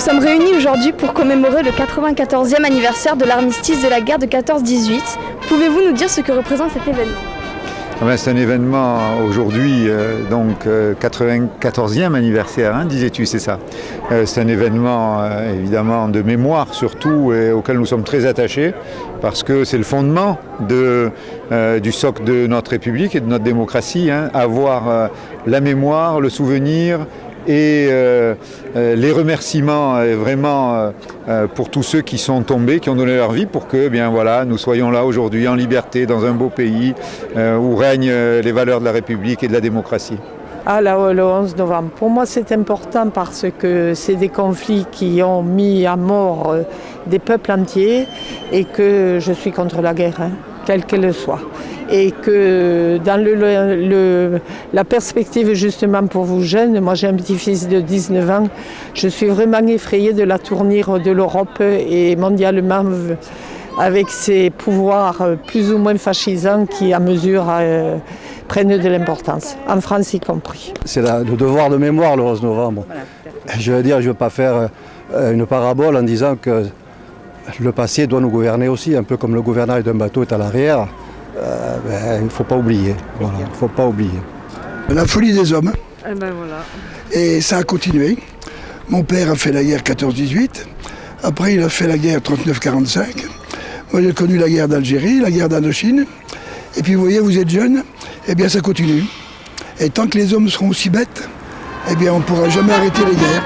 sommes réunis aujourd'hui pour commémorer le 94e anniversaire de l'armistice de la guerre de 14-18. Pouvez-vous nous dire ce que représente cet événement ? C'est un événement aujourd'hui, 94e anniversaire, disais-tu, c'est ça. C'est un événement évidemment de mémoire surtout et auquel nous sommes très attachés parce que c'est le fondement du socle de notre République et de notre démocratie, avoir la mémoire, le souvenir et les remerciements vraiment pour tous ceux qui sont tombés, qui ont donné leur vie pour que nous soyons là aujourd'hui en liberté dans un beau pays où règnent les valeurs de la République et de la démocratie. Le 11 novembre, pour moi c'est important parce que c'est des conflits qui ont mis à mort des peuples entiers et que je suis contre la guerre, quelle qu'elle soit. Et que dans la perspective justement pour vous jeunes, moi j'ai un petit-fils de 19 ans, je suis vraiment effrayée de la tournure de l'Europe et mondialement avec ses pouvoirs plus ou moins fascisants qui à mesure prennent de l'importance, en France y compris. C'est le devoir de mémoire le 11 novembre. Je ne veux pas faire une parabole en disant que le passé doit nous gouverner aussi, un peu comme le gouvernail d'un bateau est à l'arrière. Il ne faut pas oublier. Voilà, il ne faut pas oublier. La folie des hommes. Voilà. Et ça a continué. Mon père a fait la guerre 14-18. Après, il a fait la guerre 39-45. Moi, j'ai connu la guerre d'Algérie, la guerre d'Indochine. Et puis, vous voyez, vous êtes jeunes, ça continue. Et tant que les hommes seront aussi bêtes, on ne pourra jamais arrêter les guerres.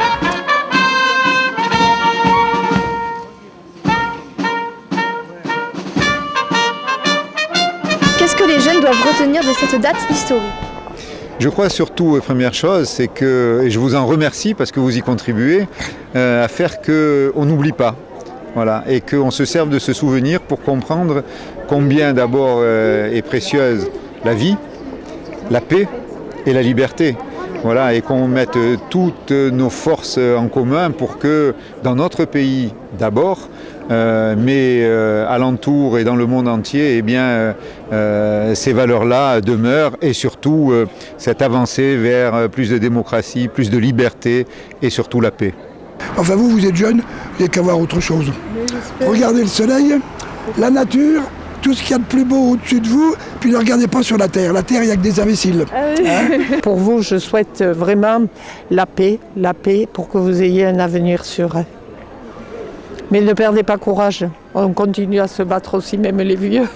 Qu'est-ce que les jeunes doivent retenir de cette date historique ? Je crois surtout, première chose, c'est que, et je vous en remercie parce que vous y contribuez, à faire qu'on n'oublie pas. Voilà, et qu'on se serve de ce souvenir pour comprendre combien d'abord est précieuse la vie, la paix et la liberté. Voilà, et qu'on mette toutes nos forces en commun pour que dans notre pays d'abord, mais alentour et dans le monde entier, ces valeurs-là demeurent et surtout cette avancée vers plus de démocratie, plus de liberté et surtout la paix. Enfin vous êtes jeunes, vous n'avez qu'à voir autre chose. Regardez le soleil, la nature, tout ce qu'il y a de plus beau au-dessus de vous, puis ne regardez pas sur la terre. La terre, il n'y a que des imbéciles. Pour vous, je souhaite vraiment la paix pour que vous ayez un avenir serein. Mais ne perdez pas courage, on continue à se battre aussi, même les vieux.